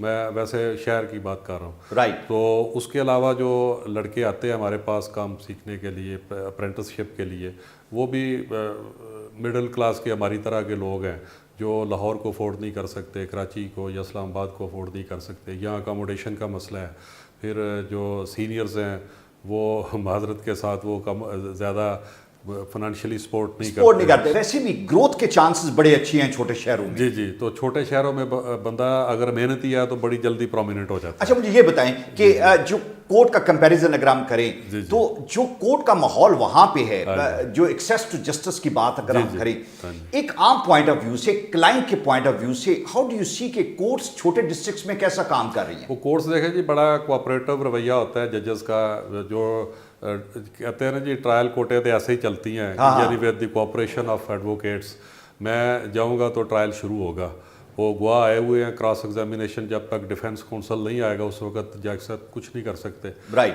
میں ویسے شہر کی بات کر رہا ہوں. رائٹ. تو اس کے علاوہ جو لڑکے آتے ہیں ہمارے پاس کام سیکھنے کے لیے اپرینٹسشپ کے لیے, وہ بھی مڈل کلاس کے ہماری طرح کے لوگ ہیں جو لاہور کو افورڈ نہیں کر سکتے, کراچی کو یا اسلام آباد کو افورڈ نہیں کر سکتے. یہاں اکاموڈیشن کا مسئلہ ہے. پھر جو سینئرز ہیں وہ معذرت کے ساتھ وہ کم زیادہ فائنینشلی سپورٹ نہیں کرتے. ویسے بھی گروتھ کے چانسز بڑے اچھے ہیں چھوٹے شہروں میں. جی. تو چھوٹے شہروں میں بندہ اگر محنتی ہے تو بڑی جلدی پرومیننٹ ہو جاتا ہے. اچھا مجھے یہ بتائیں کہ جو کورٹ کا کمپیریزن اگر ہم کریں تو جو کورٹ کا ماحول وہاں پہ ہے, جو ایکسیس ٹو جسٹس کی بات اگر ہم کریں, ایک عام پوائنٹ آف ویو سے, کلائنٹ کے پوائنٹ آف ویو سے, ہاؤ ڈو یو سی کہ کورٹس چھوٹے ڈسٹرکٹس میں کیسا کام کر رہی ہیں؟ وہ کورٹس دیکھیں جی, بڑا کوآپریٹو رویہ ہوتا ہے ججز کا. جو کہتے ہیں نا جی ٹرائل کوٹیں تو ایسے ہی چلتی ہیں, یعنی with the cooperation of advocates. میں جاؤں گا تو ٹرائل شروع ہوگا. وہ گواہ آئے ہوئے ہیں, کراس ایگزامینیشن جب تک ڈیفینس کونسل نہیں آئے گا اس وقت جج صاحب کچھ نہیں کر سکتے.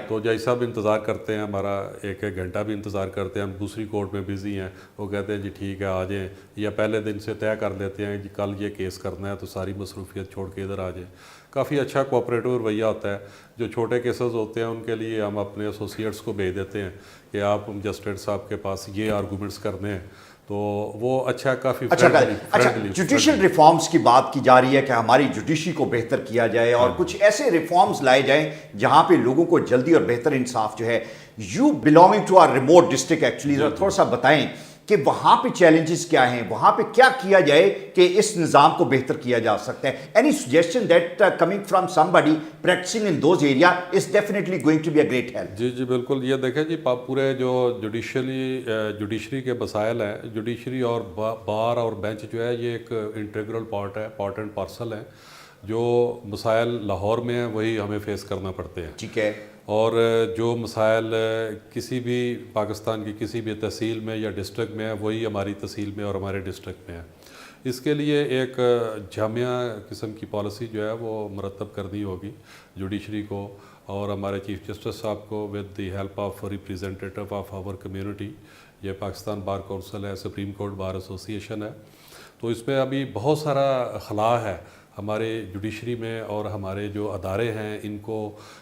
تو جج صاحب انتظار کرتے ہیں, ہمارا ایک گھنٹہ بھی انتظار کرتے ہیں. ہم دوسری کورٹ میں بزی ہیں, وہ کہتے ہیں جی ٹھیک ہے آ جائیں, یا پہلے دن سے طے کر لیتے ہیں جی کل یہ کیس کرنا ہے تو ساری مصروفیت چھوڑ کے ادھر آ جائیں. کافی اچھا کوآپریٹو رویہ ہوتا ہے. جو چھوٹے کیسز ہوتے ہیں ان کے لیے ہم اپنے ایسوسیٹس کو بھیج دیتے ہیں کہ آپ مجسٹریٹ صاحب کے پاس یہ آرگومنٹس کرنے ہیں, تو وہ کافی جوڈیشل ریفارمز کی بات کی جا رہی ہے کہ ہماری جوڈیشری کو بہتر کیا جائے اور کچھ ایسے ریفارمز لائے جائیں جہاں پہ لوگوں کو جلدی اور بہتر انصاف جو ہے. You belonging to our remote district actually, تھوڑا سا بتائیں کہ وہاں پہ چیلنجز کیا ہیں, وہاں پہ کیا کیا جائے کہ اس نظام کو بہتر کیا جا سکتا ہے. Any suggestion that coming from somebody practising in those area is definitely going to be a great help. جی بالکل. یہ دیکھیں جی پورے جو جوڈیشری کے مسائل ہیں, جوڈیشری اور بار اور بینچ جو ہے یہ ایک انٹیگرل پارٹ ہے, پارٹ اینڈ پارسل ہے. جو مسائل لاہور میں ہیں وہی ہمیں فیس کرنا پڑتے ہیں. ٹھیک ہے. اور جو مسائل کسی بھی پاکستان کی کسی بھی تحصیل میں یا ڈسٹرکٹ میں ہے وہی ہماری تحصیل میں اور ہمارے ڈسٹرکٹ میں ہے. اس کے لیے ایک جامعہ قسم کی پالیسی جو ہے وہ مرتب کرنی ہوگی جوڈیشری کو اور ہمارے چیف جسٹس صاحب کو, with the help of representative of our community. یہ پاکستان بار کونسل ہے, سپریم کورٹ بار ایسوسیشن ہے. تو اس میں ابھی بہت سارا خلا ہے ہمارے جوڈیشری میں, اور ہمارے جو ادارے ہیں ان کو,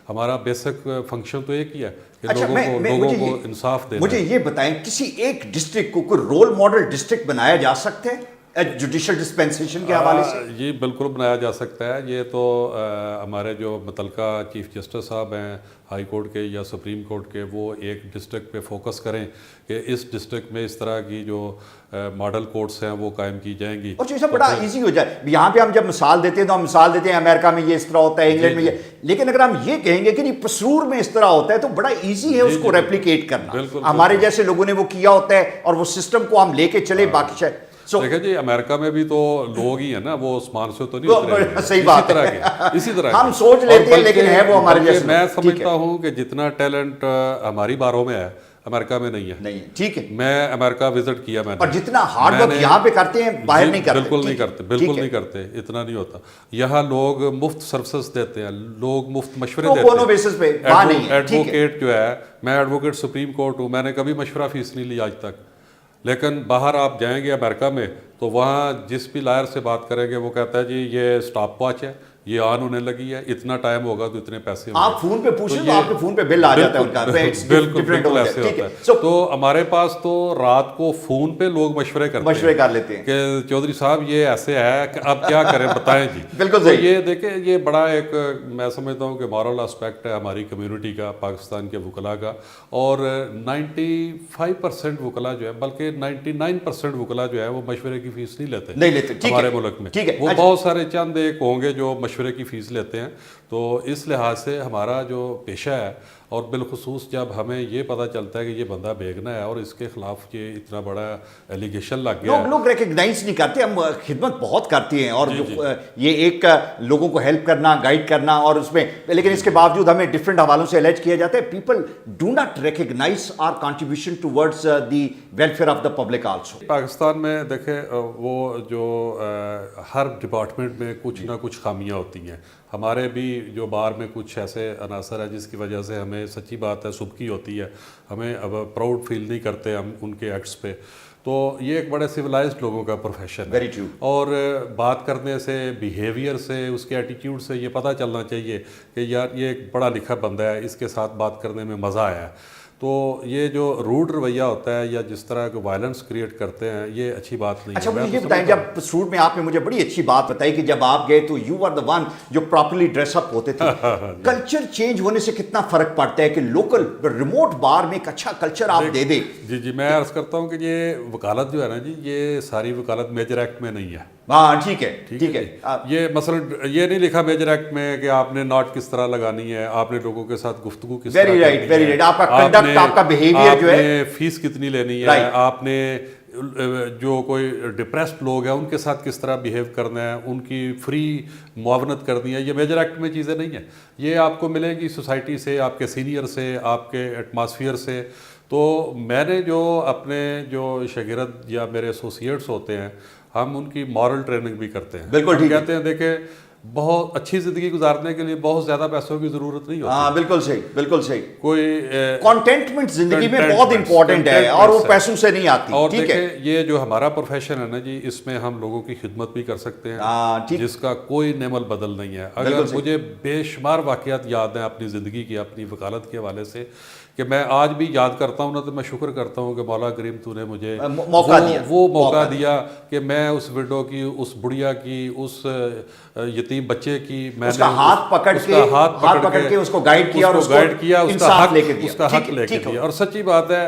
ہمارا بیسک فنکشن تو ایک ہی ہے کہ لوگوں کو انصاف دینا. مجھے یہ بتائیں کسی ایک ڈسٹرکٹ کو کوئی رول ماڈل ڈسٹرکٹ بنایا جا سکتا ہے جوڈیشل ڈسپینسیشن کے حوالے سے؟ یہ بالکل بنایا جا سکتا ہے. یہ تو ہمارے جو متعلقہ چیف جسٹس صاحب ہیں ہائی کورٹ کے یا سپریم کورٹ کے, وہ ایک ڈسٹرکٹ پہ فوکس کریں کہ اس ڈسٹرکٹ میں اس طرح کی جو ماڈل کورٹس ہیں وہ قائم کی جائیں گی. اور چیزیں بڑا ایزی ہو جائے. یہاں پہ ہم جب مثال دیتے ہیں تو ہم مثال دیتے ہیں امریکہ میں یہ اس طرح ہوتا ہے, انگلینڈ میں یہ, لیکن اگر ہم یہ کہیں گے کہ نہیں پسرور میں اس طرح ہوتا ہے تو بڑا ایزی ہے اس کو ریپلیکیٹ کرنا. ہمارے جیسے لوگوں نے وہ کیا ہوتا ہے اور وہ سسٹم کو ہم لے کے چلے باقی شاید. دیکھیں جی امریکہ میں بھی تو لوگ ہی ہیں نا, وہ عثمان سے تو نہیں, صحیح بات ہے, اسی طرح ہم سوچ لیتے ہیں لیکن ہے وہ ہمارے جیسے. میں سمجھتا ہوں کہ جتنا ٹیلنٹ ہماری باروں میں ہے امریکہ میں نہیں ہے. نہیں, ٹھیک ہے. میں امریکہ وزٹ کیا میں نے, اور جتنا ہارڈ ورک یہاں پہ کرتے ہیں باہر نہیں کرتے. بالکل نہیں کرتے, بالکل نہیں کرتے, اتنا نہیں ہوتا. یہاں لوگ مفت سروسز دیتے ہیں, لوگ مفت مشورے دیتے ہیں. ایڈوکیٹ جو ہے, میں ایڈوکیٹ سپریم کورٹ ہوں, میں نے کبھی مشورہ فیس نہیں لی آج تک. لیکن باہر آپ جائیں گے امریکہ میں تو وہاں جس بھی لائر سے بات کریں گے وہ کہتا ہے جی یہ سٹاپ واچ ہے, یہ آن ہونے لگی ہے, اتنا ٹائم ہوگا تو اتنے پیسے ہوں گے. آپ فون پہ پوچھیں تو آپ کے فون پہ بل آ جاتا ہے ان کا. بالکل ایسے ہوتا ہے. تو ہمارے پاس تو رات کو فون پہ لوگ مشورے کر لیتے ہیں کہ چودھری صاحب یہ ایسے ہے کہ اب کیا کریں بتائیں جی. بالکل صحیح. یہ دیکھیں یہ بڑا ایک میں سمجھتا ہوں کہ مورل اسپیکٹ ہے ہماری کمیونٹی کا, پاکستان کے وکلاء کا. اور 95% وکلاء جو ہے, بلکہ 99% وکلاء جو ہے وہ مشورے کی فیس نہیں لیتے ہمارے ملک میں. وہ بہت سارے چند ایک ہوں گے جو مشورے کی فیس لیتے ہیں. تو اس لحاظ سے ہمارا جو پیشہ ہے, اور بالخصوص جب ہمیں یہ پتہ چلتا ہے کہ یہ بندہ بیگنا ہے اور اس کے خلاف یہ اتنا بڑا ایلیگیشن لگ گیا, لوگ ریکگنائز نہیں کرتے. ہم خدمت بہت کرتے ہیں اور یہ ایک لوگوں کو ہیلپ کرنا, گائیڈ کرنا, اور اس میں لیکن اس کے باوجود ہمیں ڈفرینٹ حوالوں سے الرج کیا جاتا ہے. People do not recognize our contribution towards the welfare of the public also. Pakistan میں دیکھیں وہ جو ہر ڈپارٹمنٹ میں کچھ نہ کچھ خامیاں ہوتی ہیں. ہمارے بھی جو بار میں کچھ ایسے عناصر ہیں جس کی وجہ سے ہمیں ہمیں سچی بات ہے سبکی ہوتی ہے, ہمیں اب پراؤڈ فیل نہیں کرتے ہم ان کے ایکٹس پہ. تو یہ ایک بڑے سویلائزڈ لوگوں کا پروفیشن ہے. Very true. اور بات کرنے سے, بیہیویئر سے, اس کے ایٹیٹیوڈ سے یہ پتہ چلنا چاہیے کہ یار یہ ایک پڑھا لکھا بندہ ہے, اس کے ساتھ بات کرنے میں مزہ آیا ہے. تو یہ جو روڈ رویہ ہوتا ہے یا جس طرح کے وائلنس کریٹ کرتے ہیں, یہ اچھی بات نہیں ہے. اچھا مجھے یہ بتائیں, جب سرود میں آپ نے مجھے بڑی اچھی بات بتائی کہ جب آپ گئے تو یو آر دا ون جو پراپرلی ڈریس اپ ہوتے تھے. کلچر چینج ہونے سے کتنا فرق پڑتا ہے کہ لوکل ریموٹ بار میں ایک اچھا کلچر آپ دے دیں. جی میں عرض کرتا ہوں کہ یہ وکالت جو ہے نا جی, یہ ساری وکالت میجر ایکٹ میں نہیں ہے. ہاں ٹھیک ہے. یہ مثلا یہ نہیں لکھا میجر ایکٹ میں کہ آپ نے ناٹ کس طرح لگانی ہے, آپ نے لوگوں کے ساتھ گفتگو کس طرح کرنی ہے, ویری رائٹ. آپ کا کنڈکٹ, آپ کا بیہیویئر جو ہے, فیس کتنی لینی ہے, آپ نے جو کوئی ڈپریسڈ لوگ ہیں ان کے ساتھ کس طرح بیہیو کرنا ہے, ان کی فری معاونت کرنی ہے, یہ میجر ایکٹ میں چیزیں نہیں ہیں. یہ آپ کو ملے گی سوسائٹی سے, آپ کے سینئر سے, آپ کے ایٹماسفیئر سے. تو میں نے جو اپنے جو شاگرد یا میرے ایسوسیٹس ہوتے ہیں, ہم ان کی مورل ٹریننگ بھی کرتے ہیں. بالکل ٹھیک کہتے ہیں دیکھیں بہت اچھی زندگی گزارنے کے لیے بہت زیادہ پیسوں کی ضرورت نہیں ہوتی. ہاں بالکل صحیح, بالکل صحیح. کوئی کانٹینٹمنٹ زندگی میں بہت امپورٹنٹ ہے اور وہ پیسوں سے نہیں آتی. اور دیکھیں یہ جو ہمارا پروفیشن ہے نا جی, اس میں ہم لوگوں کی خدمت بھی کر سکتے ہیں جس کا کوئی نعمل بدل نہیں ہے. اگر مجھے بے شمار واقعات یاد ہیں اپنی زندگی کی, اپنی وکالت کے حوالے سے, کہ میں آج بھی یاد کرتا ہوں نا, تو میں شکر کرتا ہوں کہ مولا کریم تو نے مجھے وہ موقع دیا کہ میں اس وڈو کی, اس بڑھیا کی, اس یتیم بچے کی, میں نے ہاتھ پکڑ کے اس کو گائیڈ کیا اور اس کو اس کا حق لے کے دیا. اور سچی بات ہے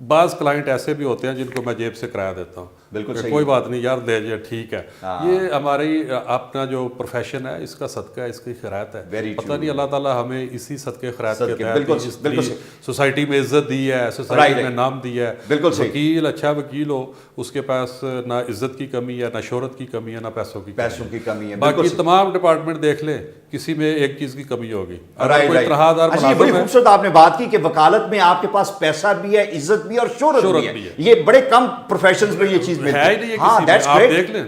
بعض کلائنٹ ایسے بھی ہوتے ہیں جن کو میں جیب سے کرایہ دیتا ہوں, بالکل کوئی بات نہیں یار دے جائے ٹھیک ہے. یہ ہماری اپنا جو پروفیشن ہے اس کا صدقہ ہے, اس کی خیرات ہے. پتہ نہیں اللہ تعالیٰ ہمیں اسی صدقے خیرات کے تحت سوسائٹی میں عزت دی ہے, سوسائٹی میں نام دیا ہے. وکیل اچھا وکیل ہو, اس کے پاس نہ عزت کی کمی ہے, نہ شہرت کی کمی ہے, نہ پیسوں کی کمی ہے. باقی تمام ڈپارٹمنٹ دیکھ لیں, کسی میں ایک چیز کی کمی ہوگی. اگر کوئی تنہادار بڑی خوبصورت آپ نے بات کی کہ وکالت میں آپ کے پاس پیسہ بھی ہے, عزت بھی اور شہرت بھی ہے. یہ بڑے کم پروفیشنز میں یہ چیز ملتی ہے. آپ دیکھ لیں,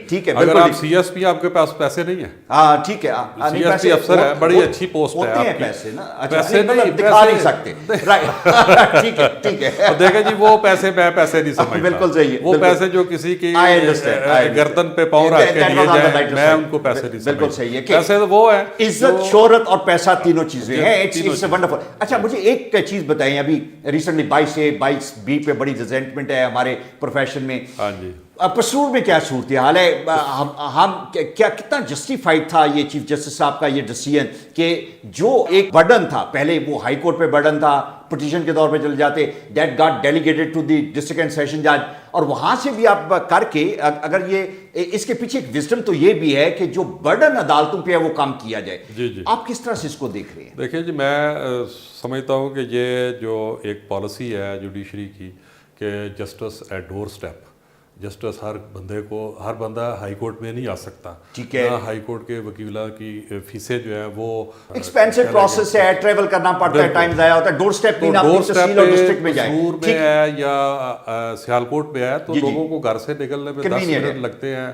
ٹھیک ہے. اگر آپ سی ایس پی, آپ کے پاس پیسے نہیں ہیں, ہاں ٹھیک ہے, سی ایس پی افسر ہے, بڑی اچھی پوسٹ ہے آپ کی, پیسے دکھا نہیں سکتے. ٹھیک ہے. دیکھیں جی وہ پیسے میں پیسے نہیں سمجھتا. بالکل صحیح ہے. وہ پیسے جو کسی کی گردن پہ پاؤں رکھ کے لیے جائیں, میں ان کو پیسے نہیں سمجھتا. بالکل صحیح ہے. پیسے تو وہ ہے, عزت, شہرت اور پیسہ تینوں چیزیں ہیں. It's wonderful. اچھا مجھے ایک چیز بتائیں, ابھی ریسنٹلی 22A پہ بڑی ریزنٹمنٹ ہے ہمارے پروفیشن میں. ہاں جی. پسرور میں کیا صورتحال ہے؟ ہم کیا کتنا جسٹیفائڈ تھا یہ چیف جسٹس صاحب کا یہ ڈیسیژن کہ جو ایک برڈن تھا, پہلے وہ ہائی کورٹ پہ برڈن تھا, پٹیشن کے طور پہ چل جاتے, that got delegated to the district and session جج, اور وہاں سے بھی آپ کر کے اگر یہ اس کے پیچھے ایک وزڈم تو یہ بھی ہے کہ جو برڈن عدالتوں پہ ہے وہ کام کیا جائے. جی آپ کس طرح سے اس کو دیکھ رہے ہیں؟ دیکھیں جی میں سمجھتا ہوں کہ یہ جو ایک پالیسی ہے جوڈیشری کی کہ justice at doorstep, justice ہر بندے کو, ہر بندہ ہائی کورٹ میں نہیں آ سکتا. ٹھیک ہے. ہائی کورٹ کے وکیلا کی فیسیں جو ہیں وہ ایکسپینسو پروسیس ہے, ٹریول کرنا پڑتا ہے, ٹائم ضائع ہوتا ہے. ڈور اسٹیپ نہیں, آپ تحصیل اور ڈسٹرکٹ میں جائیں, میں ہے یا سیالکوٹ میں ہے, تو لوگوں کو گھر سے نکلنے میں 10 منٹ لگتے ہیں,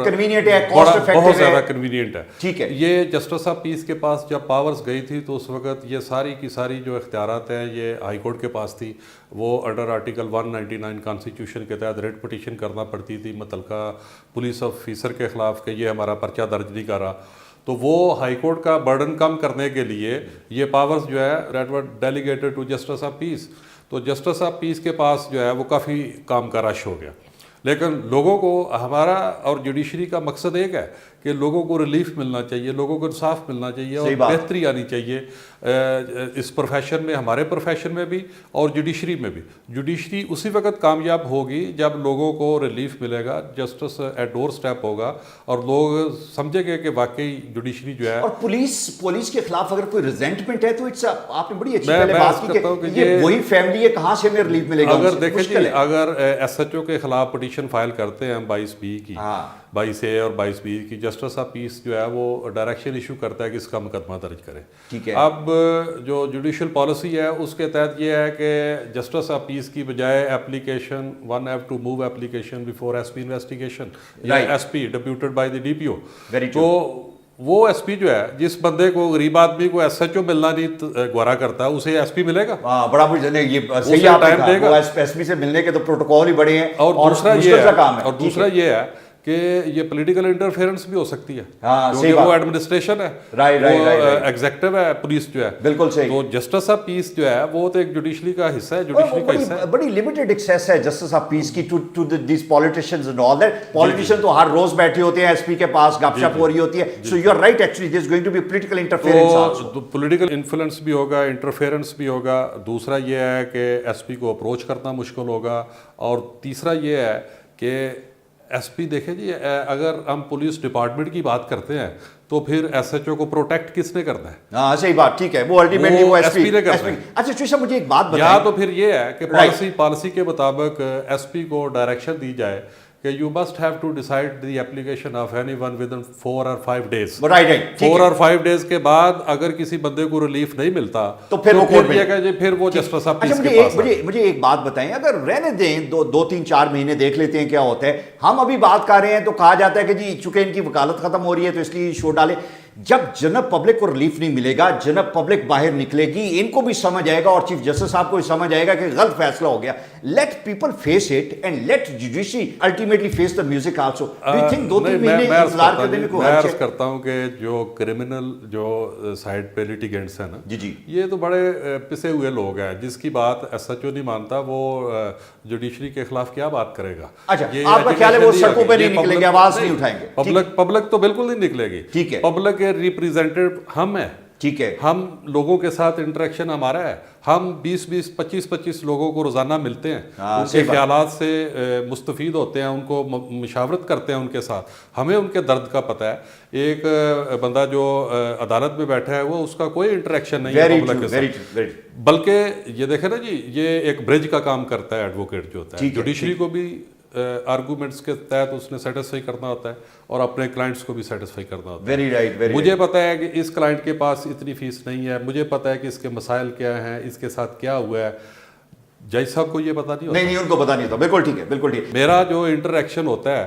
کنوینئنٹ ہے, کاسٹ افیکٹو ہے, بہت زیادہ کنوینئنٹ ہے. ٹھیک ہے. یہ جسٹس آف پیس کے پاس جب پاورز گئی تھی تو اس وقت یہ ساری کی ساری جو اختیارات ہیں یہ ہائی کورٹ کے پاس تھی. وہ انڈر آرٹیکل 199 کانسٹیٹیوشن کے تحت ریٹ پٹیشن کرنا پڑتی تھی متعلقہ پولیس آفیسر کے خلاف کہ یہ ہمارا پرچہ درج نہیں کر رہا. تو وہ ہائی کورٹ کا برڈن کم کرنے کے لیے یہ پاورز جو ہے that were delegated to justice of peace. تو جسٹس آف پیس کے پاس جو ہے وہ کافی کام کا رش ہو گیا. لیکن لوگوں کو, ہمارا اور جوڈیشری کا مقصد ایک ہے کہ لوگوں کو ریلیف ملنا چاہیے, لوگوں کو انصاف ملنا چاہیے اور بہتری آنی چاہیے اس پروفیشن میں, ہمارے پروفیشن میں بھی اور جوڈیشری میں بھی. جوڈیشری اسی وقت کامیاب ہوگی جب لوگوں کو ریلیف ملے گا, جسٹس ایٹ ڈور اسٹیپ ہوگا اور لوگ سمجھیں گے کہ واقعی جوڈیشری جو ہے. اور پولیس کے خلاف اگر کوئی ریزنٹمنٹ ہے تو آپ نے بڑی اچھی پہلے بات کی کہ یہ وہی فیملی ہے, کہاں سے ہمیں ریلیف ملے گا. اگر دیکھیں جی, اگر ایس ایچ او کے خلاف پٹیشن فائل کرتے ہیں 22B کی, 22A اور 22B کی, جسٹس آف پیس جو ہے وہ ڈائریکشن ایشو کرتا ہے کہ اس کا مقدمہ درج کرے. ٹھیک ہے. اب جو جوڈیشل پالیسی ہے اس کے تحت یہ ہے کہ جسٹس آف پیس کی بجائے application one have to move application before S P investigation یا S P deputed by the DPO. تو وہ ایس پی جو ہے جس بندے کو غریب آدمی کو ایس ایچ او ملنا نہیں گوارا کرتا ایسے ایس پی ملے گا؟ بڑا مجھے یہ صحیح آپ نے کہا، وہ ایس پی سے ملنے کے تو پروٹوکول ہی بڑے ہیں اور دوسرا مشکل سا کام ہے. اور دوسرا یہ ہے کہ یہ پولیٹیکل انٹرفیئرنس بھی ہو سکتی ہے کیونکہ وہ ایڈمنسٹریشن ہے، وہ ایگزیکٹو ہے، پولیس جو ہے. بالکل صحیح. تو جسٹس آف پیس جو ہے وہ تو ایک جوڈیشری کا حصہ ہے، جوڈیشری کا حصہ ہے. بڑی لمیٹڈ ایکسیس ہے جسٹس آف پیس کی to these politicians and all that. Politician تو ہر روز بیٹھے ہوتے ہیں ایس پی کے پاس، گپ شپ ہو رہی ہوتی ہے. So you are right, actually there is going to be political interference also. Political influence بھی ہوگا، انٹرفیئرنس بھی ہوگا. دوسرا یہ ہے کہ ایس پی کو اپروچ کرنا مشکل ہوگا. اور تیسرا یہ ہے کہ ایس پی دیکھیں جی، اگر ہم پولیس ڈپارٹمنٹ کی بات کرتے ہیں تو پھر ایس ایچ او کو پروٹیکٹ کس نے کرنا ہے؟ ہاں صحیح بات، ٹھیک ہے، وہ الٹیمیٹلی وہ ایس پی نے کرنا ہے. اچھا چوشا مجھے ایک بات بتائیں. یا تو پھر یہ ہے کہ پالیسی کے مطابق ایس پی کو ڈائریکشن دی جائے کہ you must have to decide the application of any one within 4 or 5 days. 4 or 5 days کے بعد اگر کسی بندے کو ریلیف نہیں ملتا تو پھر وہ کورٹ میں، پھر وہ جسٹس آف پیس کے پاس. مجھے ایک بات بتائیں، اگر رہنے دیں 2-3-4 مہینے دیکھ لیتے ہیں کیا ہوتا ہے. ہم ابھی بات کر رہے ہیں تو کہا جاتا ہے کہ جی چونکہ ان کی وکالت ختم ہو رہی ہے تو اس لیے شو ڈالیں. جب جنرل پبلک کو ریلیف نہیں ملے گا، جنرل پبلک باہر نکلے گی، ان کو بھی سمجھ آئے گا اور چیف جسٹس صاحب کو بھی سمجھ آئے گا کہ غلط فیصلہ ہو گیا. Let people face it and let judiciary ultimately face the music also. Do you think 2-3 مہینے انتظار کرنے میں کوئی حرج ہے؟ میں عرض کرتا ہوں کہ جو کرمنل جو سائڈ پہ لیٹیگنٹس ہیں نا، جی یہ تو بڑے پسے ہوئے لوگ ہیں. جس کی بات ایس ایچ او نہیں مانتا وہ جوڈیشری کے خلاف کیا بات کرے گا؟ اچھا آپ کا خیال ہے وہ سڑکوں پہ نہیں نکلیں گے، آواز نہیں اٹھائیں گے؟ پبلک تو بالکل نہیں نکلے گی. ٹھیک ہے، پبلک کے ریپریزنٹیو ہم ہیں. ٹھیک ہے، ہم لوگوں کے ساتھ انٹریکشن ہمارا ہے. ہم 20-25 لوگوں کو روزانہ ملتے ہیں، ان کے خیالات سے مستفید ہوتے ہیں، ان کو مشاورت کرتے ہیں ان کے ساتھ. ہمیں ان کے درد کا پتہ ہے. ایک بندہ جو عدالت میں بیٹھا ہے وہ اس کا کوئی انٹریکشن نہیں ہے پبلک کے ساتھ، بلکہ یہ دیکھیں نا جی، یہ ایک برج کا کام کرتا ہے ایڈوکیٹ جو ہوتا ہے. جوڈیشری کو بھی آرگومنٹس کے تحت اس نے سیٹسفائی کرنا ہوتا ہے اور اپنے کلائنٹس کو بھی سیٹسفائی کرنا ہوتا ہے. مجھے پتا ہے کہ اس کلائنٹ کے پاس اتنی فیس نہیں ہے، مجھے پتا ہے کہ اس کے مسائل کیا ہیں، اس کے ساتھ کیا ہوا ہے. جج صاحب کو یہ پتا نہیں ہوتا. نہیں ان کو پتا نہیں ہوتا. بالکل ٹھیک ہے، بالکل ٹھیک. میرا جو انٹریکشن ہوتا ہے،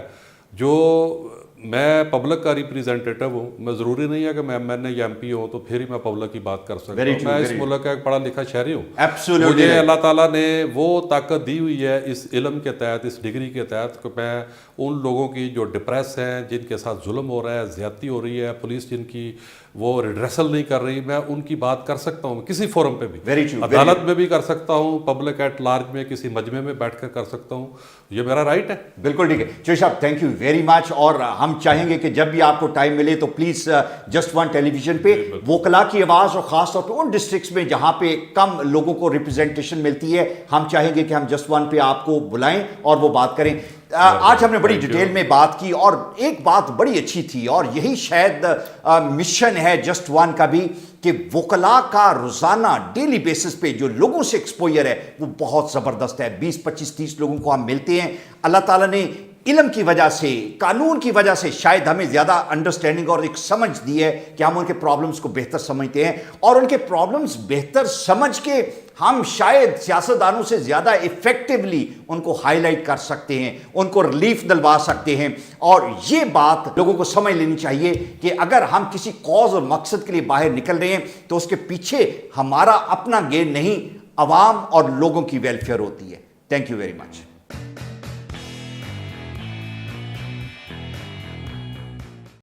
جو میں پبلک کا ریپریزنٹیٹو ہوں، میں ضروری نہیں ہے کہ میں ایم این اے یا ایم پی ہوں تو پھر ہی میں پبلک کی بات کر سکتا ہوں. میں اس ملک کا ایک پڑھا لکھا شہری ہوں. مجھے اللہ تعالیٰ نے وہ طاقت دی ہوئی ہے اس علم کے تحت، اس ڈگری کے تحت، کہ میں ان لوگوں کی جو ڈپریس ہیں، جن کے ساتھ ظلم ہو رہا ہے، زیادتی ہو رہی ہے، پولیس جن کی وہ ریڈریسل نہیں کر رہی، میں ان کی بات کر سکتا ہوں کسی فورم پہ بھی. عدالت میں بھی کر سکتا ہوں، پبلک ایٹ لارج میں کسی مجمع میں بیٹھ کر سکتا ہوں. یہ میرا رائٹ ہے. بالکل ٹھیک ہے. چوہے صاحب تھینک یو ویری مچ. اور ہم چاہیں گے کہ جب بھی آپ کو ٹائم ملے تو please just one television پہ وکلا کی آواز، اور خاص طور پہ ان ڈسٹرکٹس میں جہاں پہ کم لوگوں کو ریپرزنٹیشن ملتی ہے، ہم چاہیں گے کہ ہم جسٹ ون پہ آپ کو بلائیں اور وہ بات کریں. آج ہم نے بڑی ڈیٹیل میں بات کی اور ایک بات بڑی اچھی تھی، اور یہی شاید مشن ہے جسٹ ون کا بھی، کہ وکلا کا روزانہ ڈیلی بیسس پہ جو لوگوں سے ایکسپوئر ہے وہ بہت زبردست ہے. 20-25-30 لوگوں کو ہم ملتے ہیں. اللہ تعالیٰ نے علم کی وجہ سے، قانون کی وجہ سے شاید ہمیں زیادہ انڈرسٹینڈنگ اور ایک سمجھ دی ہے کہ ہم ان کے پرابلمس کو بہتر سمجھتے ہیں، اور ان کے پرابلمس بہتر سمجھ کے ہم شاید سیاستدانوں سے زیادہ ایفیکٹولی ان کو ہائی لائٹ کر سکتے ہیں، ان کو ریلیف دلوا سکتے ہیں. اور یہ بات لوگوں کو سمجھ لینی چاہیے کہ اگر ہم کسی کاز اور مقصد کے لیے باہر نکل رہے ہیں تو اس کے پیچھے ہمارا اپنا گین نہیں، عوام اور لوگوں کی ویلفیئر ہوتی ہے. Thank you very much.